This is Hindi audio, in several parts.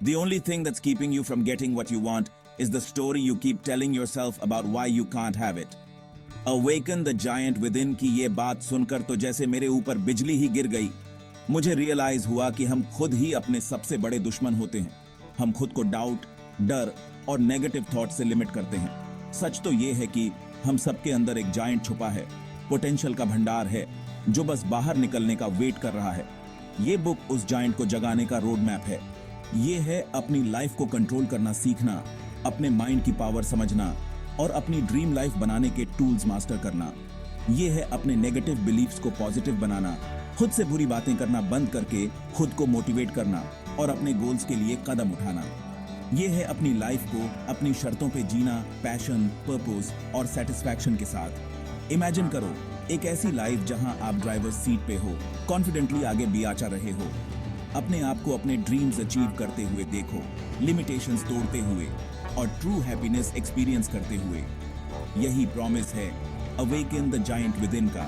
The only thing that's keeping you from getting what you want is the story you keep telling yourself about why you can't have it. Awaken the giant within की ये बात सुनकर तो जैसे मेरे ऊपर बिजली ही गिर गई। मुझे रियलाइज हुआ कि हम खुद ही अपने सबसे बड़े दुश्मन होते हैं। हम खुद को डाउट, डर और नेगेटिव थॉट से लिमिट करते हैं। सच तो ये है कि हम सबके अंदर एक जायंट छुपा है, पोटेंशियल का भंडार है जो बस बाहर निकलने का वेट कर रहा है। ये बुक उस जायंट को जगाने का रोड मैप है। ये है अपनी लाइफ को कंट्रोल करना सीखना, अपने माइंड की पावर समझना और अपनी ड्रीम लाइफ बनाने के टूल्स मास्टर करना। ये है अपने नेगेटिव बिलीफ्स को पॉजिटिव बनाना, खुद से बुरी बातें करना बंद करके खुद को मोटिवेट करना और अपने गोल्स के लिए कदम उठाना। ये है अपनी लाइफ को अपनी शर्तों पे जीना, पैशन, पर्पस और सेटिस्फैक्शन के साथ। इमेजिन करो एक ऐसी लाइफ जहां आप ड्राइवर सीट पे हो, कॉन्फिडेंटली आगे बियाचा रहे हो, अपने आप को अपने ड्रीम्स अचीव करते हुए देखो, लिमिटेशंस तोड़ते हुए और ट्रू हैप्पीनेस एक्सपीरियंस करते हुए। यही प्रॉमिस है awaken the giant with in का।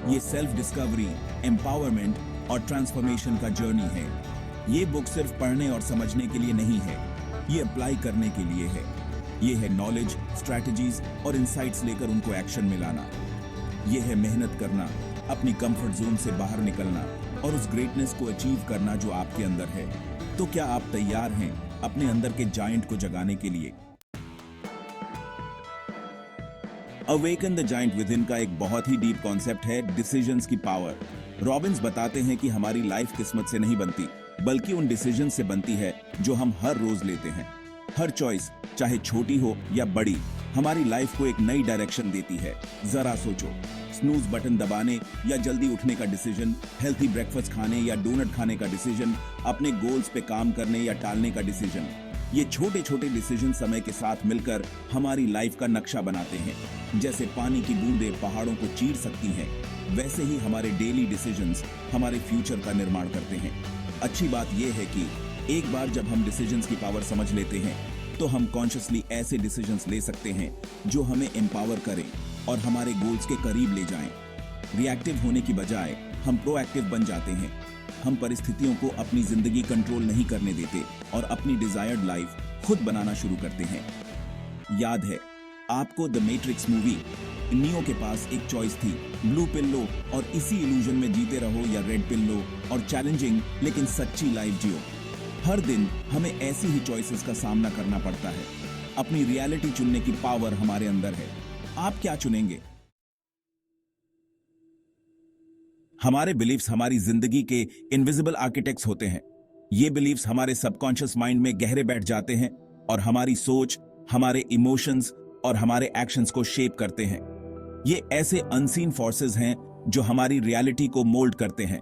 ये सेल्फ डिस्कवरी, एम्पावरमेंट और ट्रांसफॉर्मेशन का जर्नी है। ये बुक सिर्फ पढ़ने और समझने के लिए नहीं है, ये अप्लाई करने के लिए है। ये है नॉलेज, स्ट्रैटेजीज और इंसाइट्स लेकर उनको एक्शन में लाना। ये है मेहनत करना, अपनी कंफर्ट जोन से बाहर निकलना और उस ग्रेटनेस को अचीव करना जो आपके अंदर है। तो क्या आप तैयार हैं अपने अंदर के जायंट को जगाने के लिए? Awaken the giant with in का एक बहुत ही डीप कॉन्सेप्ट है डिसीजंस की पावर। रॉबिन्स बताते हैं कि हमारी लाइफ किस्मत से नहीं बनती, बल्कि उन डिसीजंस से बनती है जो हम हर रोज लेते हैं। हर चॉइस, चाहे छोटी हो या बड़ी, हमारी लाइफ को एक नई डायरेक्शन देती है। जरा सोचो, स्नूज बटन दबाने या जल्दी उठने का डिसीजन, हेल्थी ब्रेकफास्ट खाने या डोनट खाने का डिसीजन, अपने गोल्स पे काम करने या टालने का डिसीजन। ये छोटे छोटे डिसीजन समय के साथ मिलकर हमारी लाइफ का नक्शा बनाते हैं। जैसे पानी की बूंदें पहाड़ों को चीर सकती हैं, वैसे ही हमारे डेली डिसीजंस हमारे फ्यूचर का निर्माण करते हैं। अच्छी बात यह है कि एक बार जब हम डिसीजंस की पावर समझ लेते हैं तो हम कॉन्शियसली ऐसे डिसीजंस ले सकते हैं जो हमें एम्पावर करें और हमारे गोल्स के करीब ले जाएं। रिएक्टिव होने की बजाय हम प्रोएक्टिव बन जाते हैं। हम परिस्थितियों को अपनी जिंदगी कंट्रोल नहीं करने देते और अपनी डिजायर्ड लाइफ खुद बनाना शुरू करते हैं। याद है आपको द मैट्रिक्स मूवी? नियो के पास एक चॉइस थी, ब्लू पिल लो और इसी इल्यूजन में जीते रहो या रेड पिल लो और चैलेंजिंग लेकिन सच्ची लाइफ जियो। हर दिन हमें ऐसी ही चॉइसेस का सामना करना पड़ता है। अपनी रियलिटी चुनने की पावर हमारे अंदर है। आप क्या चुनेंगे? हमारे बिलीफ्स हमारी जिंदगी के इनविजिबल आर्किटेक्ट्स होते हैं। ये बिलीफ्स हमारे सबकॉन्शियस माइंड में गहरे बैठ जाते हैं और हमारी सोच, हमारे इमोशंस और हमारे एक्शंस को शेप करते हैं। ये ऐसे अनसीन फोर्सेस हैं जो हमारी रियलिटी को मोल्ड करते हैं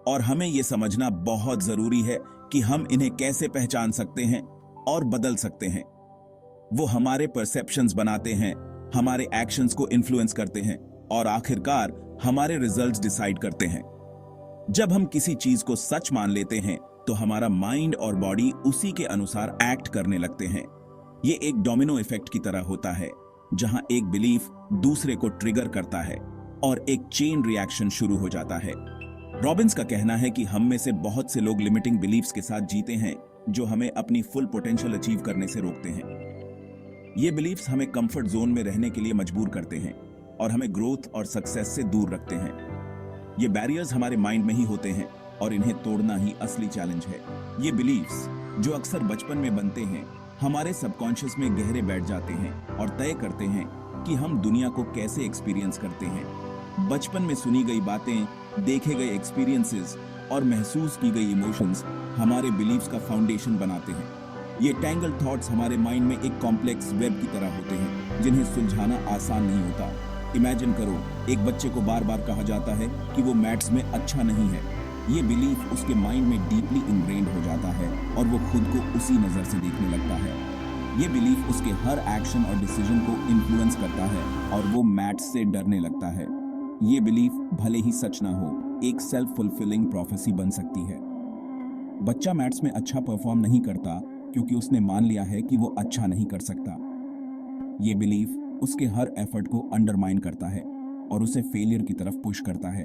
और हमें ये समझना बहुत जरूरी है कि हम इन्हें कैसे पहचान सकते हैं और बदल सकते हैं। वो हमारे परसेप्शंस बनाते हैं, हमारे एक्शंस को इन्फ्लुएंस करते हैं और आखिरकार हमारे रिजल्ट्स डिसाइड करते हैं। जब हम किसी चीज को सच मान लेते हैं तो हमारा माइंड और बॉडी उसी के अनुसार एक्ट करने लगते हैं। ये एक डोमिनो इफेक्ट की तरह होता है, जहां एक बिलीफ दूसरे को ट्रिगर करता है और एक चेन रिएक्शन शुरू हो जाता है। रॉबिन्स का कहना है कि हम में से बहुत से लोग लिमिटिंग बिलीफ्स के साथ जीते हैं जो हमें अपनी फुल पोटेंशियल अचीव करने से रोकते हैं। ये बिलीफ्स हमें कंफर्ट जोन में रहने के लिए मजबूर करते हैं और हमें ग्रोथ और सक्सेस से दूर रखते हैं। ये बैरियर्स हमारे माइंड में ही होते हैं और इन्हें तोड़ना ही असली चैलेंज है। ये बिलीफ्स जो अक्सर बचपन में बनते हैं, हमारे सबकॉन्शियस में गहरे बैठ जाते हैं और तय करते हैं कि हम दुनिया को कैसे एक्सपीरियंस करते हैं। बचपन में सुनी गई बातें, देखे गए एक्सपीरियंसेस और महसूस की गई इमोशंस हमारे बिलीफ्स का फाउंडेशन बनाते हैं। ये टैंगल थॉट्स हमारे माइंड में एक कॉम्प्लेक्स वेब की तरह होते हैं जिन्हें सुलझाना आसान नहीं होता। इमेजिन करो, एक बच्चे को बार बार कहा जाता है कि वो मैथ्स में अच्छा नहीं है। ये बिलीफ उसके माइंड में डीपली इंग्रेन्ड हो जाता है और वो खुद को उसी नजर से देखने लगता है। ये बिलीफ उसके हर एक्शन और डिसीजन को इन्फ्लुएंस करता है और वो मैथ्स से डरने लगता है। ये बिलीफ भले ही सच ना हो, एक सेल्फ फुलफिलिंग प्रोफेसी बन सकती है। बच्चा मैथ्स में अच्छा परफॉर्म नहीं करता क्योंकि उसने मान लिया है कि वो अच्छा नहीं कर सकता। ये बिलीफ उसके हर एफर्ट को अंडरमाइन करता है और उसे फेलियर की तरफ पुश करता है।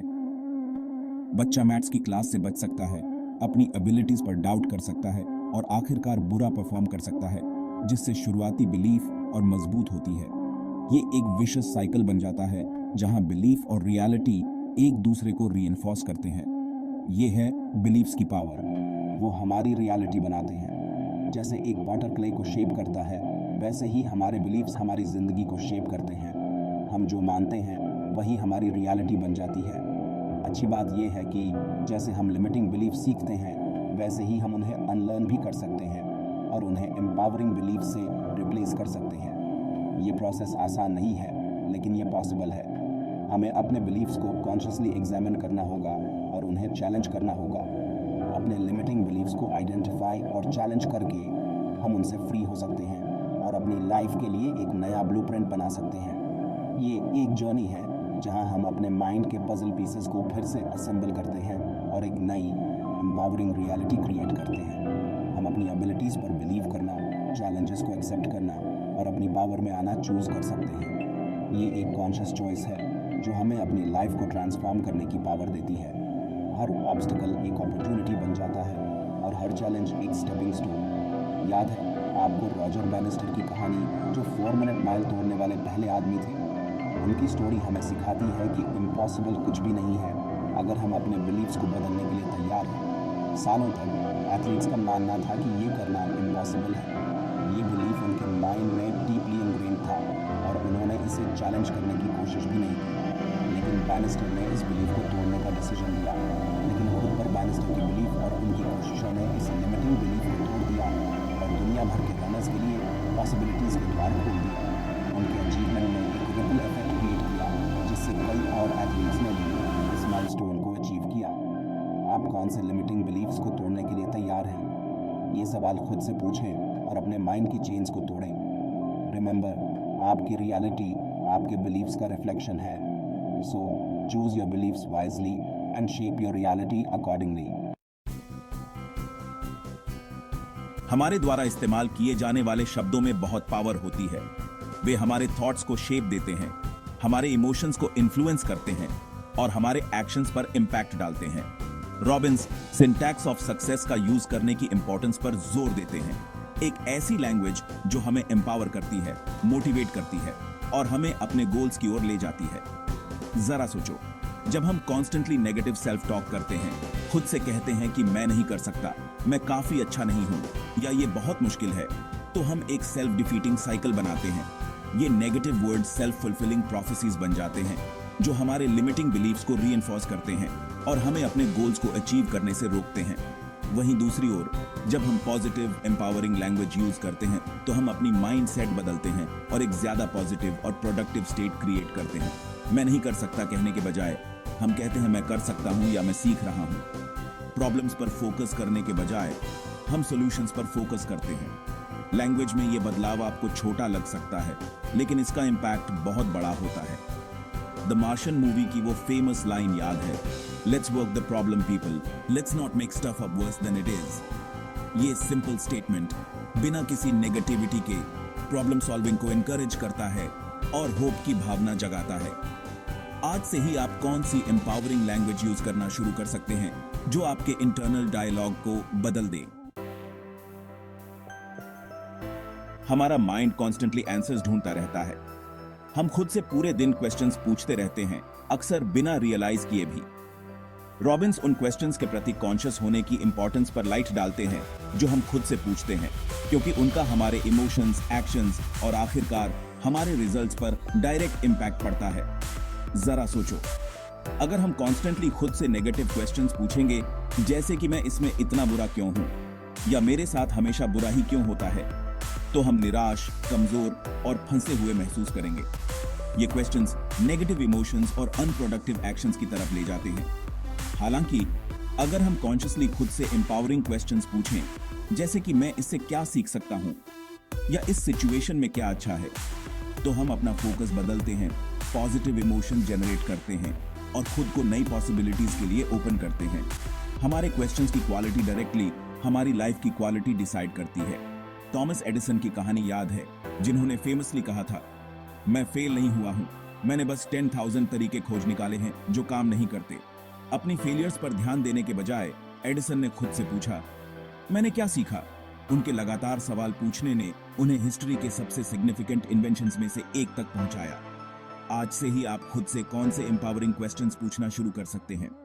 बच्चा मैथ्स की क्लास से बच सकता है, अपनी एबिलिटीज पर डाउट कर सकता है और आखिरकार बुरा परफॉर्म कर सकता है, जिससे शुरुआती बिलीफ और मजबूत होती है। ये एक विशेष साइकिल बन जाता है जहां बिलीफ और रियलिटी एक दूसरे को रीइंफोर्स करते हैं। ये है बिलीफ्स की पावर। वो हमारी रियलिटी बनाते हैं। जैसे एक वाटर क्ले को शेप करता है, वैसे ही हमारे बिलीफ्स हमारी ज़िंदगी को शेप करते हैं। हम जो मानते हैं वही हमारी रियलिटी बन जाती है। अच्छी बात यह है कि जैसे हम लिमिटिंग बिलीफ सीखते हैं, वैसे ही हम उन्हें अनलर्न भी कर सकते हैं और उन्हें एम्पावरिंग बिलीफ से रिप्लेस कर सकते हैं। ये प्रोसेस आसान नहीं है, लेकिन ये पॉसिबल है। हमें अपने बिलीफ्स को कॉन्शियसली एग्जामिन करना होगा और उन्हें चैलेंज करना होगा। अपने लिमिटिंग बिलीफ्स को आइडेंटिफाई और चैलेंज करके हम उनसे फ्री हो सकते हैं और अपनी लाइफ के लिए एक नया ब्लूप्रिंट बना सकते हैं। ये एक जर्नी है जहां हम अपने माइंड के पजल पीसेस को फिर से असेंबल करते हैं और एक नई एम्पावरिंग रियलिटी क्रिएट करते हैं। हम अपनी एबिलिटीज़ पर बिलीव करना, चैलेंजेस को एक्सेप्ट करना और अपनी पावर में आना चूज़ कर सकते हैं। ये एक कॉन्शियस चॉइस है जो हमें अपनी लाइफ को ट्रांसफॉर्म करने की पावर देती है। हर ऑब्स्टिकल एक अपॉर्चुनिटी बन जाता है और हर चैलेंज एक स्टेपिंग स्टोन। याद है आपको रॉजर बैनिस्टर की कहानी, जो 4 मिनट माइल तोड़ने वाले पहले आदमी थे? उनकी स्टोरी हमें सिखाती है कि इम्पॉसिबल कुछ भी नहीं है अगर हम अपने बिलीव्स को बदलने के लिए तैयार हैं। सालों तक एथलीट्स का मानना था कि ये करना इम्पॉसिबल है। ये बिलीफ उनके माइंड में डीपली इनग्रेन्ड था और उन्होंने इसे चैलेंज करने की कोशिश भी नहीं की। लेकिन बैनिस्टर ने इस बिलीफ को तोड़ने का डिसीजन लिया। लेकिन खुद पर बैनिस्टर की बिलीफ और उनकी कोशिशों ने इस लिमिटिंग बिलीफ को तोड़ दिया और दुनिया भर के रनर्स के लिए पॉसिबिलिटीज़ के द्वार खोल दिया। उनके अचीवमेंट ने एक रिपल इफेक्ट क्रिएट किया, जिससे कई और एथलीट्स ने भी इस माइलस्टोन को अचीव किया। आप कौन से लिमिटिंग बिलीफ्स को तोड़ने के लिए तैयार हैं? ये सवाल खुद से पूछें और अपने माइंड की चेन्स को तोड़ें। रिमेंबर, आपकी रियलिटी आपके बिलीफ्स का रिफ्लेक्शन है। So choose your beliefs wisely and shape your reality accordingly. हमारे द्वारा इस्तेमाल किए जाने वाले शब्दों में बहुत पावर होती है। वे हमारे थॉट्स को शेप देते हैं, हमारे इमोशंस को इन्फ्लुएंस करते हैं और हमारे एक्शंस पर इम्पैक्ट डालते हैं। रॉबिन्स सिंटैक्स ऑफ सक्सेस का यूज करने की इंपॉर्टेंस पर जोर देते हैं। एक ऐसी लैंग्वेज जो हमें एम्पावर करती है, मोटिवेट करती है और हमें अपने गोल्स की ओर ले जाती है। जरा सोचो, जब हम कॉन्स्टेंटली नेगेटिव सेल्फ टॉक करते हैं, खुद से कहते हैं कि मैं नहीं कर सकता, मैं काफी अच्छा नहीं हूं या ये बहुत मुश्किल है, तो हम एक सेल्फ डिफीटिंग साइकिल बनाते हैं। ये negative word self fulfilling prophecies बन जाते हैं जो हमारे लिमिटिंग बिलीफ्स को रीइंफोर्स करते हैं और हमें अपने गोल्स को अचीव करने से रोकते हैं। वहीं दूसरी ओर, जब हम पॉजिटिव एम्पावरिंग लैंग्वेज यूज करते हैं तो हम अपनी माइंड सेट बदलते हैं और एक ज्यादा पॉजिटिव और प्रोडक्टिव स्टेट क्रिएट करते हैं। मैं नहीं कर सकता कहने के बजाय हम कहते हैं मैं कर सकता हूं या मैं सीख रहा हूं। प्रॉब्लम्स पर फोकस करने के बजाय हम सॉल्यूशंस पर फोकस करते हैं। लैंग्वेज में ये बदलाव आपको छोटा लग सकता है, लेकिन इसका इम्पैक्ट बहुत बड़ा होता है। द मार्शियन मूवी की वो फेमस लाइन याद है, let's work the problem people, let's not make stuff up worse than it is. ये सिंपल स्टेटमेंट बिना किसी नेगेटिविटी के प्रॉब्लम सॉल्विंग को एनकरेज करता है और होप की भावना जगाता है। आज से ही आप कौन सी एम्पावरिंग लैंग्वेज यूज करना शुरू कर सकते हैं जो आपके इंटरनल डायलॉग को बदल दे। हमारा माइंड कॉन्स्टेंटली आंसर्स ढूंढता रहता है। हम खुद से पूरे दिन क्वेश्चंस पूछते रहते हैं, अक्सर बिना रियलाइज किए भी। रॉबिन्स उन क्वेश्चंस के प्रति कॉन्शियस होने की इंपॉर्टेंस पर लाइट डालते हैं जो हम खुद से पूछते हैं, क्योंकि उनका हमारे इमोशंस, एक्शंस और आखिरकार हमारे रिजल्ट्स पर डायरेक्ट इंपैक्ट पड़ता है। जरा सोचो, अगर हम कॉन्स्टेंटली खुद से नेगेटिव क्वेश्चंस पूछेंगे, जैसे कि मैं इसमें इतना बुरा क्यों हूं या मेरे साथ हमेशा बुरा ही क्यों होता है, तो हम निराश, कमजोर और फंसे हुए महसूस करेंगे। ये क्वेश्चंस नेगेटिव इमोशंस और अनप्रोडक्टिव एक्शंस की तरफ ले जाते हैं। हालांकि अगर हम कॉन्शियसली खुद से एम्पावरिंग क्वेश्चंस पूछें, जैसे कि मैं इससे क्या सीख सकता हूं या इस सिचुएशन में क्या अच्छा है, तो हम अपना फोकस बदलते हैं, पॉजिटिव इमोशन जनरेट करते हैं और खुद को नई पॉसिबिलिटीज के लिए ओपन करते हैं। हमारे क्वेश्चंस की क्वालिटी डायरेक्टली हमारी लाइफ की क्वालिटी डिसाइड करती है। थॉमस एडिसन की कहानी याद है, जिन्होंने फेमसली कहा था, मैं फेल नहीं हुआ हूं, मैंने बस 10,000 तरीके खोज निकाले हैं जो काम नहीं करते। अपनी फेलियर्स पर ध्यान देने के बजाय एडिसन ने खुद से पूछा, मैंने क्या सीखा उनके लगातार सवाल पूछने ने उन्हें हिस्ट्री के सबसे सिग्निफिकेंट इन्वेंशंस में से एक तक पहुंचाया। आज से ही आप खुद से कौन से एम्पावरिंग क्वेश्चंस पूछना शुरू कर सकते हैं?